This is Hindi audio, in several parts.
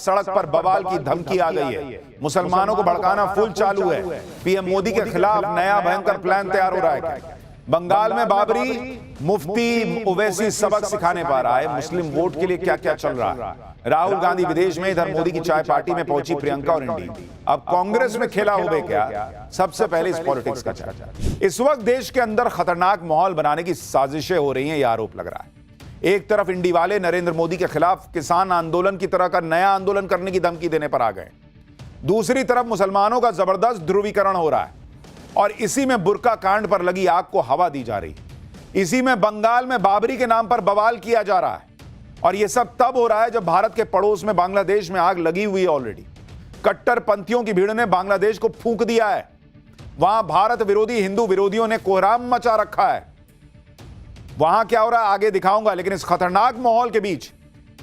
सड़क पर बवाल की धमकी आ गई है। मुसलमानों को भड़काना फुल चालू है। पीएम मोदी के खिलाफ नया भयंकर प्लान तैयार हो रहा है। बंगाल में बाबरी मुफ्ती ओवैसी सबक सिखाने पा रहा है। मुस्लिम वोट के लिए क्या क्या चल रहा है। राहुल गांधी विदेश में, इधर मोदी की चाय पार्टी में पहुंची प्रियंका और इंडी। अब कांग्रेस में खेला होगा क्या? सबसे पहले इस पॉलिटिक्स का चर्चा। इस वक्त देश के अंदर खतरनाक माहौल बनाने की साजिशें हो रही हैं, यह आरोप लग रहा है। एक तरफ इंडी वाले नरेंद्र मोदी के खिलाफ किसान आंदोलन की तरह का नया आंदोलन करने की धमकी देने पर आ गए। दूसरी तरफ मुसलमानों का जबरदस्त ध्रुवीकरण हो रहा है और इसी में बुर्का कांड पर लगी आग को हवा दी जा रही। इसी में बंगाल में बाबरी के नाम पर बवाल किया जा रहा है और यह सब तब हो रहा है जब भारत के पड़ोस में बांग्लादेश में आग लगी हुई है ऑलरेडी। कट्टरपंथियों की भीड़ ने बांग्लादेश को फूंक दिया है। वहां भारत विरोधी हिंदू विरोधियों ने कोहराम मचा रखा है। वहां क्या हो रहा है आगे दिखाऊंगा, लेकिन इस खतरनाक माहौल के बीच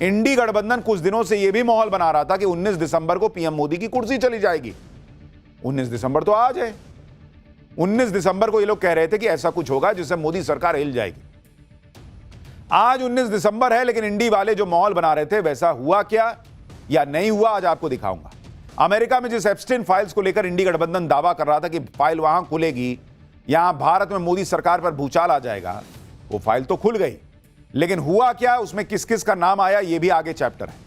इंडी गठबंधन कुछ दिनों से यह भी माहौल बना रहा था कि 19 दिसंबर को पीएम मोदी की कुर्सी चली जाएगी। 19 दिसंबर तो आज है। 19 दिसंबर को ये लोग कह रहे थे कि ऐसा कुछ होगा जिससे मोदी सरकार हिल जाएगी। आज 19 दिसंबर है, लेकिन इंडी वाले जो माहौल बना रहे थे वैसा हुआ क्या या नहीं हुआ, आज आपको दिखाऊंगा। अमेरिका में जिस एप्स्टीन फाइल्स को लेकर इंडी गठबंधन दावा कर रहा था कि फाइल वहां खुलेगी, यहां भारत में मोदी सरकार पर भूचाल आ जाएगा, वो फाइल तो खुल गई, लेकिन हुआ क्या, उसमें किस किस का नाम आया, यह भी आगे चैप्टर है।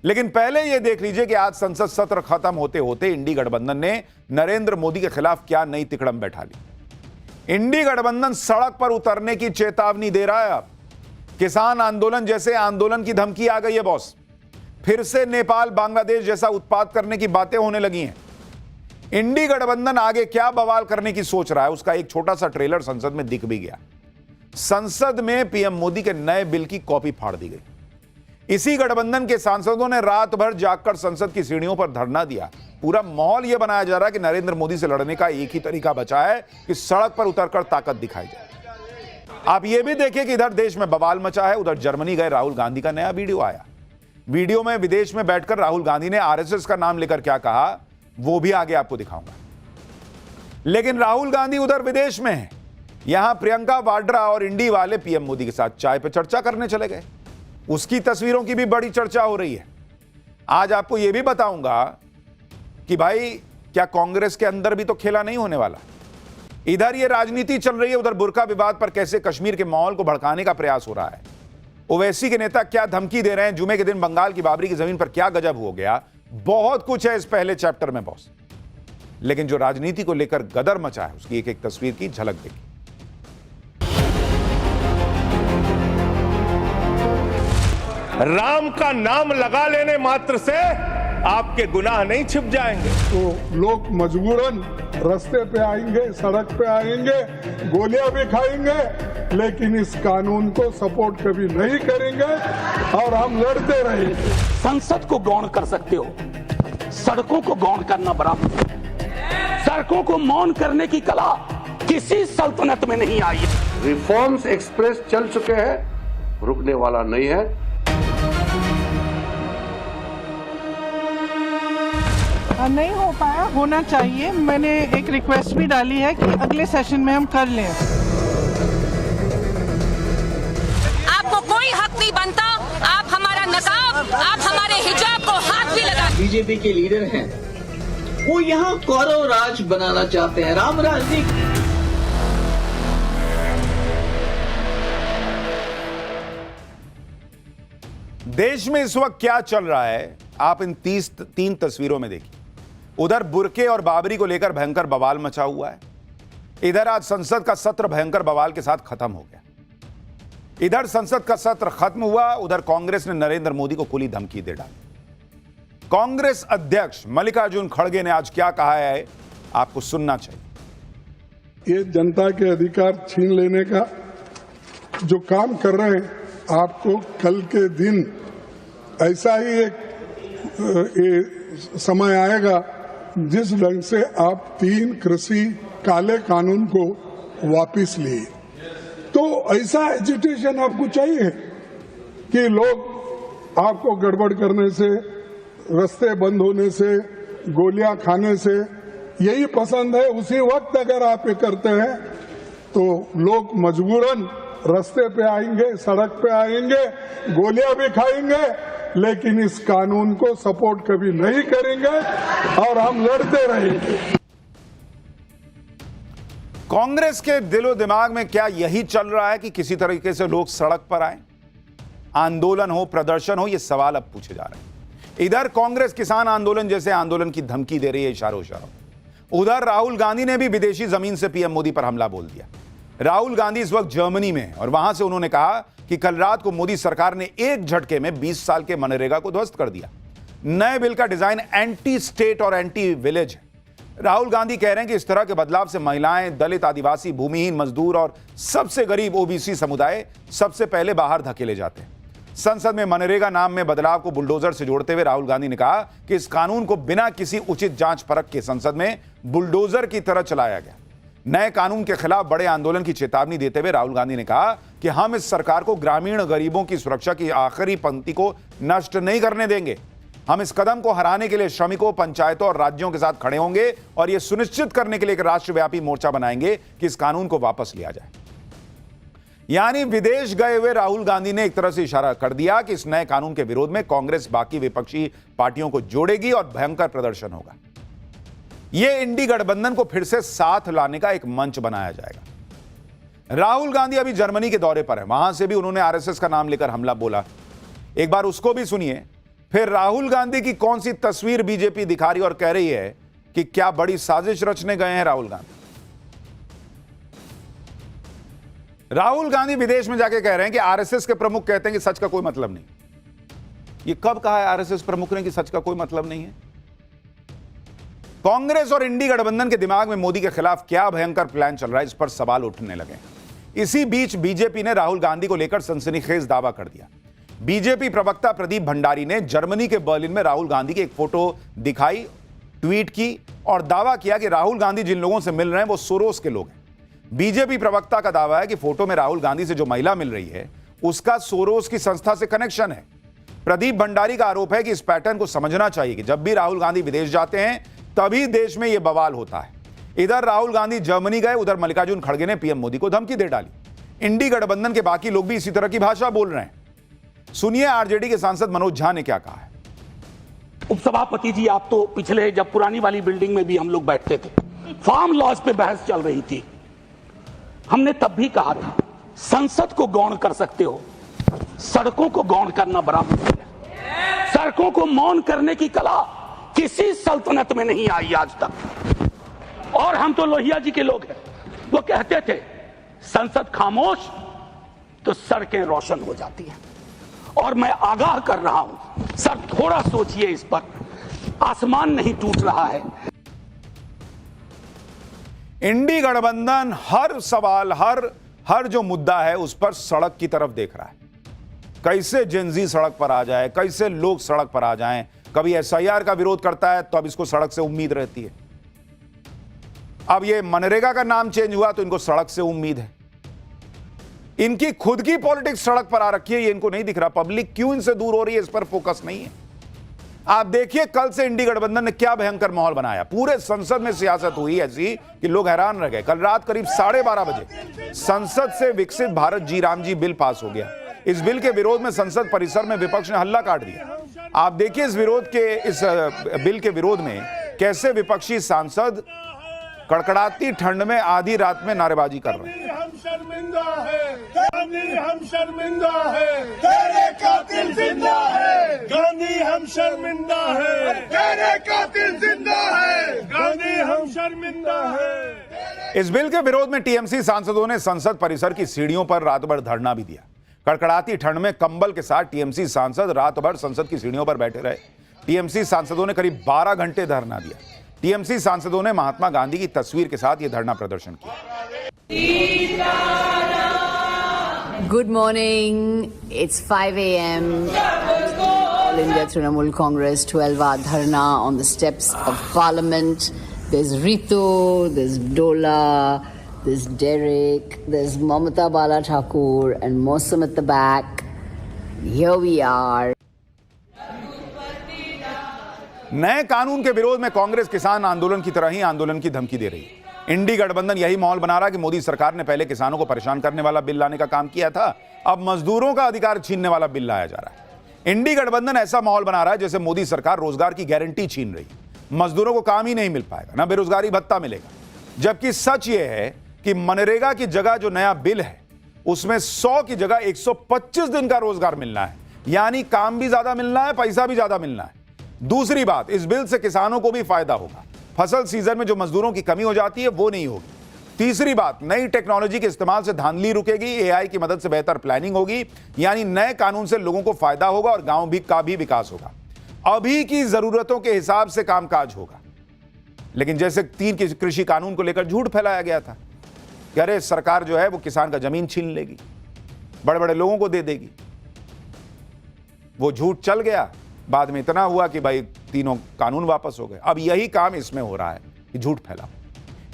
लेकिन पहले यह देख लीजिए कि आज संसद सत्र खत्म होते होते इंडी गठबंधन ने नरेंद्र मोदी के खिलाफ क्या नई तिकड़म बैठा ली। इंडी गठबंधन सड़क पर उतरने की चेतावनी दे रहा है। अब किसान आंदोलन जैसे आंदोलन की धमकी आ गई है बॉस। फिर से नेपाल बांग्लादेश जैसा उत्पात करने की बातें होने लगी हैं। इंडी गठबंधन आगे क्या बवाल करने की सोच रहा है, उसका एक छोटा सा ट्रेलर संसद में दिख भी गया। संसद में पीएम मोदी के नए बिल की कॉपी फाड़ दी गई। इसी गठबंधन के सांसदों ने रात भर जागकर संसद की सीढ़ियों पर धरना दिया। पूरा माहौल यह बनाया जा रहा है कि नरेंद्र मोदी से लड़ने का एक ही तरीका बचा है कि सड़क पर उतरकर ताकत दिखाई जाए। आप यह भी देखिए कि इधर देश में बवाल मचा है, उधर जर्मनी गए राहुल गांधी का नया वीडियो आया। वीडियो में विदेश में बैठकर राहुल गांधी ने आरएसएस का नाम लेकर क्या कहा, वो भी आगे आपको दिखाऊंगा। लेकिन राहुल गांधी उधर विदेश में है, यहां प्रियंका वाड्रा और इंडी वाले पीएम मोदी के साथ चाय पर चर्चा करने चले गए। उसकी तस्वीरों की भी बड़ी चर्चा हो रही है। आज आपको यह भी बताऊंगा कि भाई क्या कांग्रेस के अंदर भी तो खेला नहीं होने वाला। इधर ये राजनीति चल रही है, उधर बुर्का विवाद पर कैसे कश्मीर के माहौल को भड़काने का प्रयास हो रहा है। ओवैसी के नेता क्या धमकी दे रहे हैं, जुमे के दिन बंगाल की बाबरी की जमीन पर क्या गजब हो गया, बहुत कुछ है इस पहले चैप्टर में बॉस। लेकिन जो राजनीति को लेकर गदर मचा है उसकी एक एक तस्वीर की झलक देखिए। राम का नाम लगा लेने मात्र से आपके गुनाह नहीं छिप जाएंगे। तो लोग मजबूरन रास्ते पे आएंगे, सड़क पे आएंगे, गोलियां भी खाएंगे, लेकिन इस कानून को सपोर्ट कभी नहीं करेंगे और हम लड़ते रहेंगे। संसद को गौण कर सकते हो, सड़कों को गौण करना बराबर। सड़कों को मौन करने की कला किसी सल्तनत में नहीं आई। रिफॉर्म्स एक्सप्रेस चल चुके हैं, रुकने वाला नहीं है। नहीं हो पाया, होना चाहिए। मैंने एक रिक्वेस्ट भी डाली है कि अगले सेशन में हम कर लें। आपको कोई हक नहीं बनता, आप हमारा नकाब, आप हमारे हिजाब को हाथ भी लगा। बीजेपी के लीडर हैं, वो यहाँ कौरव राज बनाना चाहते हैं, राम राज नहीं। देश में इस वक्त क्या चल रहा है आप इन 3 तस्वीरों में देखिए। उधर बुर्के और बाबरी को लेकर भयंकर बवाल मचा हुआ है। इधर आज संसद का सत्र भयंकर बवाल के साथ खत्म हो गया। इधर संसद का सत्र खत्म हुआ, उधर कांग्रेस ने नरेंद्र मोदी को खुली धमकी दे डाली। कांग्रेस अध्यक्ष मल्लिकार्जुन खड़गे ने आज क्या कहा है आपको सुनना चाहिए। ये जनता के अधिकार छीन लेने का जो काम कर रहे हैं, आपको कल के दिन ऐसा ही एक समय आएगा जिस ढंग से आप 3 कृषि काले कानून को वापस लिए, तो ऐसा एजिटेशन आपको चाहिए कि लोग आपको गड़बड़ करने से, रास्ते बंद होने से, गोलियां खाने से यही पसंद है। उसी वक्त अगर आप ये करते हैं तो लोग मजबूरन रास्ते पे आएंगे, सड़क पे आएंगे, गोलियां भी खाएंगे, लेकिन इस कानून को सपोर्ट कभी नहीं करेंगे और हम लड़ते रहेंगे। कांग्रेस के दिलो दिमाग में क्या यही चल रहा है कि किसी तरीके से लोग सड़क पर आए, आंदोलन हो, प्रदर्शन हो? ये सवाल अब पूछे जा रहे हैं। इधर कांग्रेस किसान आंदोलन जैसे आंदोलन की धमकी दे रही है इशारों इशारों। उधर राहुल गांधी ने भी विदेशी जमीन से पीएम मोदी पर हमला बोल दिया। राहुल गांधी इस वक्त जर्मनी में हैं और वहां से उन्होंने कहा कि कल रात को मोदी सरकार ने एक झटके में 20 साल के मनरेगा को ध्वस्त कर दिया। नए बिल का डिजाइन एंटी स्टेट और एंटी विलेज है। राहुल गांधी कह रहे हैं कि इस तरह के बदलाव से महिलाएं, दलित, आदिवासी, भूमिहीन, मजदूर और सबसे गरीब ओबीसी समुदाय सबसे पहले बाहर धकेले जाते हैं। संसद में मनरेगा नाम में बदलाव को बुलडोजर से जोड़ते हुए राहुल गांधी ने कहा कि इस कानून को बिना किसी उचित जांच परख के संसद में बुलडोजर की तरह चलाया गया। नए कानून के खिलाफ बड़े आंदोलन की चेतावनी देते हुए राहुल गांधी ने कहा कि हम इस सरकार को ग्रामीण गरीबों की सुरक्षा की आखिरी पंक्ति को नष्ट नहीं करने देंगे। हम इस कदम को हराने के लिए श्रमिकों, पंचायतों और राज्यों के साथ खड़े होंगे और यह सुनिश्चित करने के लिए एक राष्ट्रव्यापी मोर्चा बनाएंगे कि इस कानून को वापस लिया जाए। यानी विदेश गए हुए राहुल गांधी ने एक तरह से इशारा कर दिया कि इस नए कानून के विरोध में कांग्रेस बाकी विपक्षी पार्टियों को जोड़ेगी और भयंकर प्रदर्शन होगा। यह इंडी गठबंधन को फिर से साथ लाने का एक मंच बनाया जाएगा। राहुल गांधी अभी जर्मनी के दौरे पर है, वहां से भी उन्होंने आरएसएस का नाम लेकर हमला बोला। एक बार उसको भी सुनिए। फिर राहुल गांधी की कौन सी तस्वीर बीजेपी दिखा रही और कह रही है कि क्या बड़ी साजिश रचने गए हैं राहुल गांधी। राहुल गांधी विदेश में जाके कह रहे हैं कि आरएसएस के प्रमुख कहते हैं कि सच का कोई मतलब नहीं। ये कब कहा है आरएसएस प्रमुख ने कि सच का कोई मतलब नहीं है? कांग्रेस और इंडी गठबंधन के दिमाग में मोदी के खिलाफ क्या भयंकर प्लान चल रहा है, इस पर सवाल उठने लगे। इसी बीच बीजेपी ने राहुल गांधी को लेकर सनसनीखेज दावा कर दिया। बीजेपी प्रवक्ता प्रदीप भंडारी ने जर्मनी के बर्लिन में राहुल गांधी की एक फोटो दिखाई, ट्वीट की और दावा किया कि राहुल गांधी जिन लोगों से मिल रहे हैं वो सोरोस के लोग हैं। बीजेपी प्रवक्ता का दावा है कि फोटो में राहुल गांधी से जो महिला मिल रही है उसका सोरोस की संस्था से कनेक्शन है। प्रदीप भंडारी का आरोप है कि इस पैटर्न को समझना चाहिए कि जब भी राहुल गांधी विदेश जाते हैं तभी देश में यह बवाल होता है। इधर राहुल गांधी जर्मनी गए, उधर मल्लिकार्जुन खड़गे ने पीएम मोदी को धमकी दे डाली। इंडी गठबंधन के बाकी लोग भी इसी तरह की भाषा बोल रहे हैं। सुनिए आरजेडी के सांसद मनोज झा ने क्या कहा है। उपसभापति जी, आप तो पिछले जब पुरानी वाली बिल्डिंग में भी हम लोग बैठते थे, फार्म लॉज पे बहस चल रही थी, हमने तब भी कहा था संसद को गौण कर सकते हो, सड़कों को गौण करना बड़ा मुश्किल है। सड़कों को मौन करने की कला किसी सल्तनत में नहीं आई आज तक। और हम तो लोहिया जी के लोग हैं, वो कहते थे संसद खामोश तो सड़कें रोशन हो जाती हैं। और मैं आगाह कर रहा हूं, सर थोड़ा सोचिए इस पर, आसमान नहीं टूट रहा है। इंडी गठबंधन हर सवाल, हर जो मुद्दा है उस पर सड़क की तरफ देख रहा है। कैसे जेनजी सड़क पर आ जाए, कैसे लोग सड़क पर आ जाएं। कभी एसआईआर का विरोध करता है तो अब इसको सड़क से उम्मीद रहती है। अब ये मनरेगा का नाम चेंज हुआ तो इनको सड़क से उम्मीद है। इनकी खुद की पॉलिटिक्स सड़क पर आ रखी है, ये इनको नहीं दिख रहा। पब्लिक क्यों इनसे दूर हो रही है, इस पर फोकस नहीं है। आप देखिए कल से इंडी गठबंधन ने क्या भयंकर माहौल बनाया। पूरे संसद में सियासत हुई ऐसी कि लोग हैरान रह गए। कल रात करीब 12:30 बजे संसद से विकसित भारत जी राम जी बिल पास हो गया। इस बिल के विरोध में संसद परिसर में विपक्ष ने हल्ला काट दिया। आप देखिए इस बिल के विरोध में कैसे विपक्षी सांसद कड़कड़ाती ठंड में आधी रात में नारेबाजी कर रहे हैं। हम शर्मिंदा है गांधी, हम शर्मिंदा है, तेरे कातिल जिंदा है गांधी, हम शर्मिंदा है, तेरे कातिल जिंदा है गांधी, हम शर्मिंदा है। इस बिल के विरोध में टीएमसी सांसदों ने संसद परिसर की सीढ़ियों पर रात भर धरना भी दिया। कड़कड़ाती ठंड में कंबल के साथ टीएमसी सांसद रात भर संसद की सीढ़ियों पर बैठे रहे। टीएमसी सांसदों ने करीब 12 घंटे धरना दिया। टीएमसी सांसदों ने महात्मा गांधी की तस्वीर के साथ यह धरना प्रदर्शन किया। Good morning. It's 5 a.m. All India Trinamool Congress 12-hour dharna on the steps of Parliament. There's Ritu, there's Dola, there's Derek, there's Mamata Bala Thakur and Mosam at the back. Here we are. नए कानून के विरोध में कांग्रेस किसान आंदोलन की तरह ही आंदोलन की धमकी दे रही है। इंडी गठबंधन यही माहौल बना रहा है कि मोदी सरकार ने पहले किसानों को परेशान करने वाला बिल लाने का काम किया था, अब मजदूरों का अधिकार छीनने वाला बिल लाया जा रहा है। इंडी गठबंधन ऐसा माहौल बना रहा है जैसे मोदी सरकार रोजगार की गारंटी छीन रही है। मजदूरों को काम ही नहीं मिल पाएगा, ना बेरोजगारी भत्ता मिलेगा। जबकि सच यह है कि मनरेगा की जगह जो नया बिल है उसमें 100 की जगह 125 दिन का रोजगार मिलना है, यानी काम भी ज्यादा मिलना है, पैसा भी ज्यादा मिलना है। दूसरी बात, इस बिल से किसानों को भी फायदा होगा। फसल सीजन में जो मजदूरों की कमी हो जाती है वो नहीं होगी। तीसरी बात, नई टेक्नोलॉजी के इस्तेमाल से धांधली रुकेगी, एआई की मदद से बेहतर प्लानिंग होगी, यानी नए कानून से लोगों को फायदा होगा और गांव का भी विकास होगा। अभी की जरूरतों के हिसाब से कामकाज होगा। लेकिन जैसे 3 कृषि कानून को लेकर झूठ फैलाया गया था कि अरे सरकार जो है वो किसान का जमीन छीन लेगी, बड़े बड़े लोगों को दे देगी, वो झूठ चल गया। बाद में इतना हुआ कि भाई तीनों कानून वापस हो गए। अब यही काम इसमें हो रहा है कि झूठ फैला।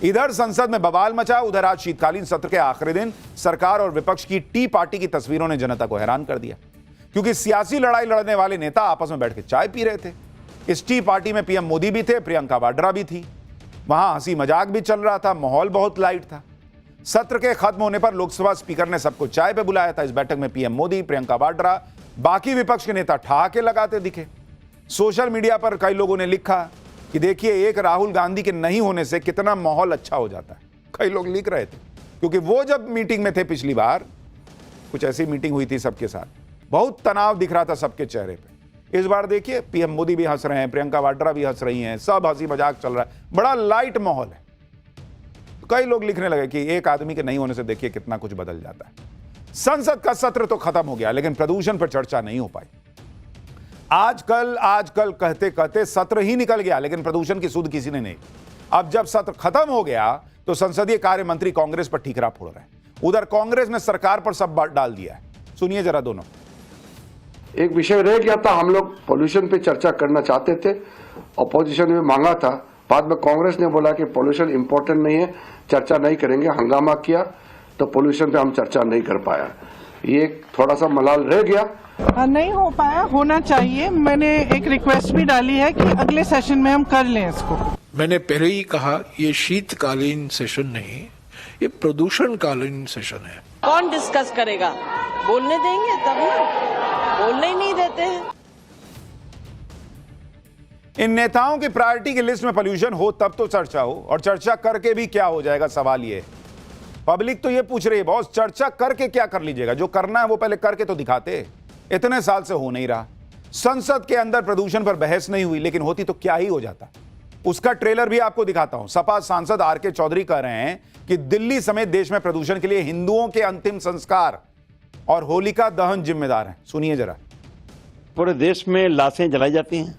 इधर संसद में बवाल मचा, उधर आज शीतकालीन सत्र के आखिरी दिन सरकार और विपक्ष की टी पार्टी की तस्वीरों ने जनता को हैरान कर दिया, क्योंकि सियासी लड़ाई लड़ने वाले नेता आपस में बैठ के चाय पी रहे थे। इस टी पार्टी में पीएम मोदी भी थे, प्रियंका वाड्रा भी थी, वहां हंसी मजाक भी चल रहा था, माहौल बहुत लाइट था। सत्र के खत्म होने पर लोकसभा स्पीकर ने सबको चाय पे बुलाया था। इस बैठक में पीएम मोदी, प्रियंका वाड्रा, बाकी विपक्ष के नेता ठहाके लगाते दिखे। सोशल मीडिया पर कई लोगों ने लिखा कि देखिए एक राहुल गांधी के नहीं होने से कितना माहौल अच्छा हो जाता है। कई लोग लिख रहे थे, क्योंकि वो जब मीटिंग में थे पिछली बार, कुछ ऐसी मीटिंग हुई थी सबके साथ, बहुत तनाव दिख रहा था सबके चेहरे पे। इस बार देखिए पीएम मोदी भी हंस रहे हैं, प्रियंका वाड्रा भी हंस रही हैं, सब हंसी मजाक चल रहा है, बड़ा लाइट माहौल है। कई लोग लिखने लगे कि एक आदमी के नहीं होने से देखिए कितना कुछ बदल जाता है। संसद का सत्र तो खत्म हो गया, लेकिन प्रदूषण पर चर्चा नहीं हो पाई। आजकल कहते कहते सत्र ही निकल गया, लेकिन प्रदूषण की सुध किसी ने नहीं। अब जब सत्र खत्म हो गया तो संसदीय कार्य मंत्री कांग्रेस पर ठीकरा फोड़ रहे हैं। उधर कांग्रेस ने सरकार पर सब डाल दिया है। सुनिए जरा दोनों। एक विषय रह गया था, हम लोग पोल्यूशन पे चर्चा करना चाहते थे, अपोजिशन में मांगा था, बाद में कांग्रेस ने बोला कि पोल्यूशन इंपॉर्टेंट नहीं है, चर्चा नहीं करेंगे, हंगामा किया, तो पोल्यूशन पे हम चर्चा नहीं कर पाया। ये थोड़ा सा मलाल रह गया, नहीं हो पाया, होना चाहिए। मैंने एक रिक्वेस्ट भी डाली है कि अगले सेशन में हम कर लें इसको। मैंने पहले ही कहा ये शीतकालीन सेशन नहीं, ये प्रदूषणकालीन सेशन है। कौन डिस्कस करेगा? बोलने देंगे तब ना, बोलने ही नहीं देते हैं। इन नेताओं की प्रायोरिटी की लिस्ट में पोल्यूशन हो तब तो चर्चा हो, और चर्चा करके भी क्या हो जाएगा, सवाल ये। पब्लिक तो ये पूछ रही है बॉस चर्चा करके क्या कर लीजिएगा, जो करना है वो पहले करके तो दिखाते। इतने साल से हो नहीं रहा। संसद के अंदर प्रदूषण पर बहस नहीं हुई, लेकिन होती तो क्या ही हो जाता। उसका ट्रेलर भी आपको दिखाता हूं। सपा सांसद आर.के. चौधरी कह रहे हैं कि दिल्ली समेत देश में प्रदूषण के लिए हिंदुओं के अंतिम संस्कार और होलिका दहन जिम्मेदार हैं। सुनिए जरा। पूरे देश में लाशें जलाई जाती हैं,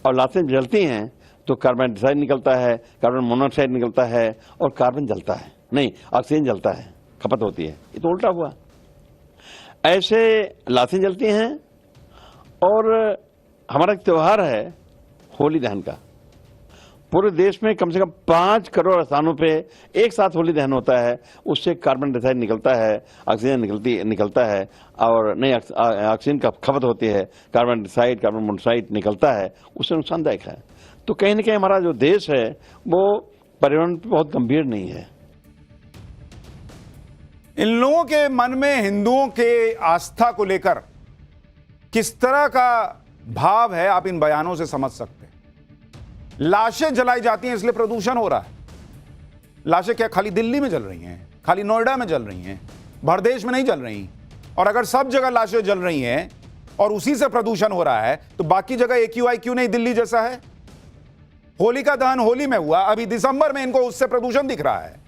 और लाशें जलती हैं तो कार्बन डाइऑक्साइड निकलता है, कार्बन मोनोऑक्साइड निकलता है, और कार्बन जलता है, नहीं ऑक्सीजन जलता है, खपत होती है। ये तो उल्टा हुआ। ऐसे लाशें जलती हैं, और हमारा एक त्योहार है होली दहन का। पूरे देश में कम से कम 5 करोड़ स्थानों पे एक साथ होली दहन होता है। उससे कार्बन डाइऑक्साइड निकलता है, ऑक्सीजन निकलता है, और नहीं ऑक्सीजन का खपत होती है, कार्बन डाइऑक्साइड, कार्बन मोनोऑक्साइड निकलता है, उससे नुकसानदायक है। तो कहीं ना कहीं हमारा जो देश है वो पर्यावरण पर बहुत गंभीर नहीं है। इन लोगों के मन में हिंदुओं के आस्था को लेकर किस तरह का भाव है, आप इन बयानों से समझ सकते हैं। लाशें जलाई जाती हैं इसलिए प्रदूषण हो रहा है। लाशें क्या खाली दिल्ली में जल रही हैं, खाली नोएडा में जल रही हैं, भर देश में नहीं जल रही। और अगर सब जगह लाशें जल रही हैं और उसी से प्रदूषण हो रहा है, तो बाकी जगह AQI क्यों नहीं दिल्ली जैसा है? होलिका दहन होली में हुआ, अभी दिसंबर में इनको उससे प्रदूषण दिख रहा है।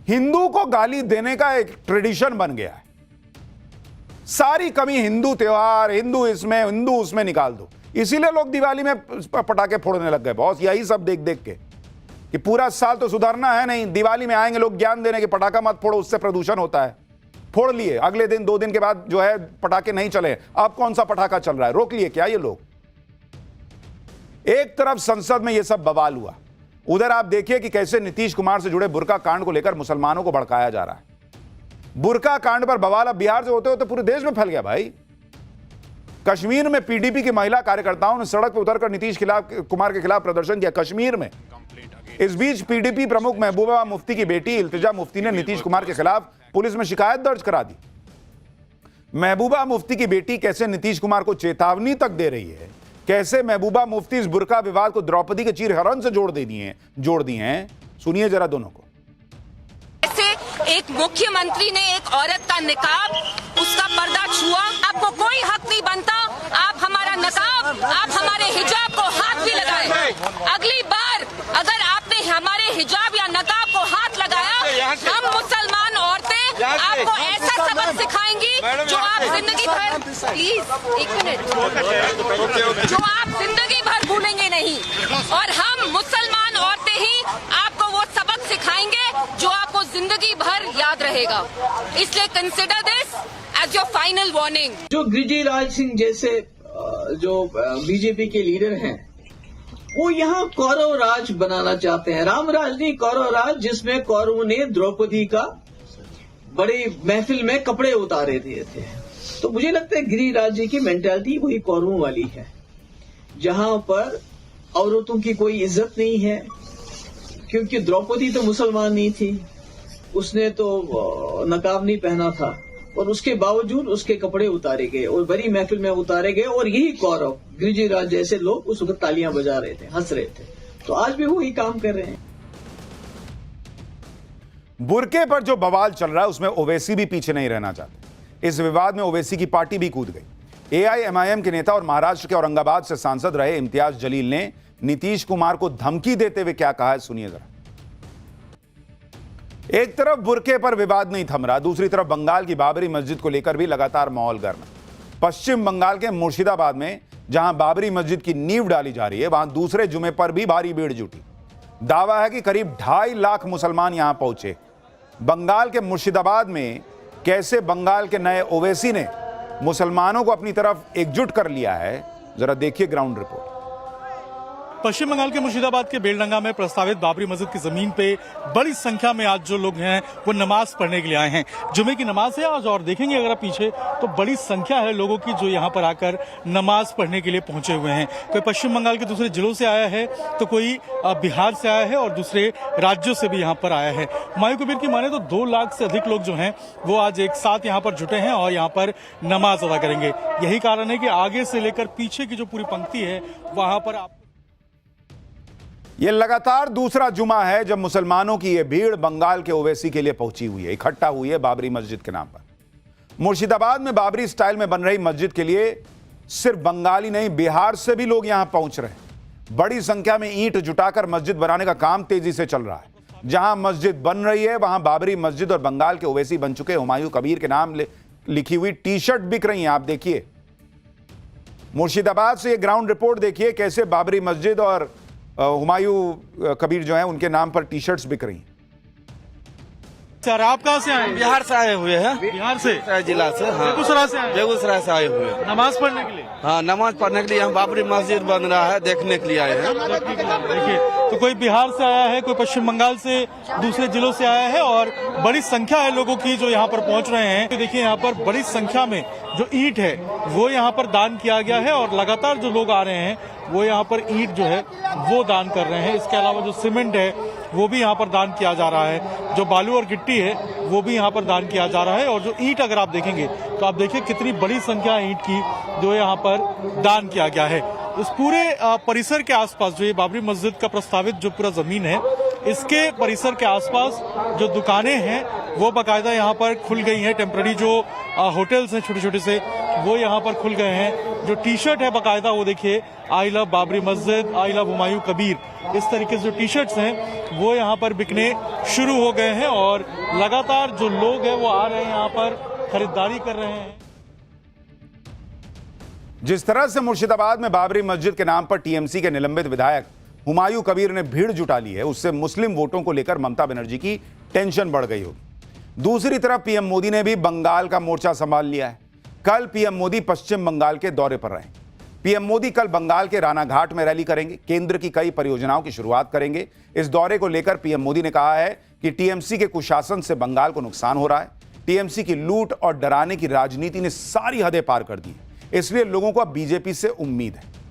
हिंदू को गाली देने का एक ट्रेडिशन बन गया है। सारी कमी हिंदू त्योहार, हिंदू इसमें, हिंदू उसमें निकाल दो। इसीलिए लोग दिवाली में पटाखे फोड़ने लग गए बॉस, यही सब देख देख के कि पूरा साल तो सुधरना है नहीं, दिवाली में आएंगे लोग ज्ञान देने के पटाखा मत फोड़ो, उससे प्रदूषण होता है। फोड़ लिए, अगले दिन 2 दिन के बाद जो है पटाखे नहीं चले। अब कौन सा पटाखा चल रहा है, रोक लिए क्या ये लोग? एक तरफ संसद में ये सब बवाल हुआ, उधर आप देखिए कि कैसे नीतीश कुमार से जुड़े बुर्का कांड को लेकर मुसलमानों को भड़काया जा रहा है। बुर्का कांड पर बवाल अब बिहार से होते होते पूरे देश में फैल गया भाई। कश्मीर में पीडीपी की महिला कार्यकर्ताओं ने सड़क पर उतरकर नीतीश कुमार के खिलाफ प्रदर्शन किया, कश्मीर में। इस बीच पीडीपी प्रमुख महबूबा मुफ्ती की बेटी इल्तिजा मुफ्ती ने नीतीश कुमार के खिलाफ पुलिस में शिकायत दर्ज करा दी। महबूबा मुफ्ती की बेटी कैसे नीतीश कुमार को चेतावनी तक दे रही है, कैसे महबूबा मुफ्ती इस बुर्का विवाद को द्रौपदी के चीरहरण से जोड़ दी हैं। सुनिए जरा दोनों को। एक मुख्यमंत्री ने एक औरत का निकाब, उसका पर्दा छुआ। आपको कोई हक नहीं बनता आप हमारा नकाब, आप हमारे हिजाब को हाथ भी लगाए। अगली बार अगर आपने हमारे हिजाब या नकाब को हाथ लगाया, हम मुसलमान औरतें आपको ऐसा सबक सिखाएंगी जो आप जिंदगी भर, प्लीज एक मिनट, जो आप जिंदगी भर भूलेंगे नहीं। और हम मुसलमान औरतें ही आपको वो सबक सिखाएंगे जो आपको जिंदगी भर याद रहेगा। इसलिए consider this as your final warning. जो गिरिराज सिंह जैसे जो बीजेपी के लीडर हैं, वो यहाँ कौरव राज बनाना चाहते हैं। राम राज नहीं, कौरव राज, जिसमें कौरवों ने द्रौपदी का बड़ी महफिल में कपड़े उतारे दिए थे। तो मुझे लगता है गिरिराज जी की मेंटालिटी वही कौरवों वाली है, जहां पर औरतों की कोई इज्जत नहीं है, क्योंकि द्रौपदी तो मुसलमान नहीं थी, उसने तो नकाब नहीं पहना था, और उसके बावजूद उसके कपड़े उतारे गए और बड़ी महफिल में उतारे गए। और यही कौरव गिरिराज जैसे लोग उस वक्त तालियां बजा रहे थे, हंस रहे थे। तो आज भी वही काम कर रहे हैं। बुरके पर जो बवाल चल रहा है उसमें ओवैसी भी पीछे नहीं रहना चाहते। इस विवाद में ओवैसी की पार्टी भी कूद गई। एआईएमआईएम के नेता और महाराष्ट्र के औरंगाबाद से सांसद रहे इम्तियाज जलील ने नीतीश कुमार को धमकी देते हुए क्या कहा है, सुनिए जरा। एक तरफ बुरके पर विवाद नहीं थम रहा, दूसरी तरफ बंगाल की बाबरी मस्जिद को लेकर भी लगातार माहौल गर्म है। पश्चिम बंगाल के मुर्शिदाबाद में जहां बाबरी मस्जिद की नींव डाली जा रही है, वहां दूसरे जुमे पर भी भारी भीड़ जुटी। दावा है कि करीब 2.5 लाख मुसलमान यहां पहुंचे। बंगाल के मुर्शिदाबाद में कैसे बंगाल के नए ओवैसी ने मुसलमानों को अपनी तरफ एकजुट कर लिया है, जरा देखिए ग्राउंड रिपोर्ट। पश्चिम बंगाल के मुर्शिदाबाद के बेलडंगा में प्रस्तावित बाबरी मस्जिद की जमीन पे बड़ी संख्या में आज जो लोग हैं वो नमाज पढ़ने के लिए आए हैं। जुमे की नमाज है आज, और देखेंगे अगर आप पीछे तो बड़ी संख्या है लोगों की जो यहाँ पर आकर नमाज पढ़ने के लिए पहुंचे हुए हैं। कोई पश्चिम बंगाल के दूसरे जिलों से आया है, तो कोई बिहार से आया है और दूसरे राज्यों से भी यहाँ पर आया है। हुमायूं कबीर की माने तो 2 लाख से अधिक लोग जो हैं वो आज एक साथ यहाँ पर जुटे हैं और यहाँ पर नमाज अदा करेंगे। यही कारण है कि आगे से लेकर पीछे की जो पूरी पंक्ति है वहां पर आप यह लगातार दूसरा जुमा है जब मुसलमानों की यह भीड़ बंगाल के ओवैसी के लिए पहुंची हुई है, इकट्ठा हुई है बाबरी मस्जिद के नाम पर। मुर्शिदाबाद में बाबरी स्टाइल में बन रही मस्जिद के लिए सिर्फ बंगाली नहीं, बिहार से भी लोग यहां पहुंच रहे हैं। बड़ी संख्या में ईंट जुटाकर मस्जिद बनाने का काम तेजी से चल रहा है। जहां मस्जिद बन रही है वहां बाबरी मस्जिद और बंगाल के ओवैसी बन चुके हुमायूं कबीर के नाम लिखी हुई टी शर्ट बिक रही हैं। आप देखिए मुर्शिदाबाद से ये ग्राउंड रिपोर्ट देखिए, कैसे बाबरी मस्जिद और हुमायूं कबीर जो है उनके नाम पर टी शर्ट्स बिक रही हैं। सर आप कहाँ से आए? बिहार से आए हुए हैं। बिहार से जिला से, हाँ। बेगूसराय से आए? बेगूसराय से आए हुए हैं। नमाज पढ़ने के लिए? हाँ, नमाज पढ़ने के लिए। हम बाबरी मस्जिद बन रहा है, देखने के लिए आए हैं। देखिए, तो कोई बिहार से आया है, कोई पश्चिम बंगाल से, दूसरे जिलों से आया है, और बड़ी संख्या है लोगों की जो यहाँ पर पहुँच रहे हैं। तो देखिए यहाँ पर बड़ी संख्या में जो ईंट है वो यहाँ पर दान किया गया है, और लगातार जो लोग आ रहे हैं वो यहाँ पर ईंट जो है वो दान कर रहे हैं। इसके अलावा जो सीमेंट है वो भी यहाँ पर दान किया जा रहा है, जो बालू और गिट्टी है वो भी यहाँ पर दान किया जा रहा है, और जो ईंट अगर आप देखेंगे तो आप देखिए कितनी बड़ी संख्या ईंट की जो यहाँ पर दान किया गया है। इस पूरे परिसर के आसपास जो ये बाबरी मस्जिद का प्रस्तावित जो पूरा जमीन है, इसके परिसर के आसपास जो दुकानें हैं वो बाकायदा यहाँ पर खुल गई हैं। टेम्पररी जो होटल्स हैं छोटे छोटे से वो यहाँ पर खुल गए हैं। जो टी शर्ट है बाकायदा वो देखिए, आई लव बाबरी मस्जिद, आई लव हुमायूं कबीर, इस तरीके से जो टी शर्ट्स हैं वो यहाँ पर बिकने शुरू हो गए हैं, और लगातार जो लोग हैं वो आ रहे हैं यहाँ पर खरीदारी कर रहे हैं। जिस तरह से मुर्शिदाबाद में बाबरी मस्जिद के नाम पर टीएमसी के निलंबित विधायक हुमायूं कबीर ने भीड़ जुटा ली है, उससे मुस्लिम वोटों को लेकर ममता बनर्जी की टेंशन बढ़ गई होगी। दूसरी तरफ पीएम मोदी ने भी बंगाल का मोर्चा संभाल लिया है। कल पीएम मोदी पश्चिम बंगाल के दौरे पर रहे। पीएम मोदी कल बंगाल के रानाघाट में रैली करेंगे, केंद्र की कई परियोजनाओं की शुरुआत करेंगे। इस दौरे को लेकर पीएम मोदी ने कहा है कि टीएमसी के कुशासन से बंगाल को नुकसान हो रहा है। टीएमसी की लूट और डराने की राजनीति ने सारी हदें पार कर दी, इसलिए लोगों को अब बीजेपी से उम्मीद है।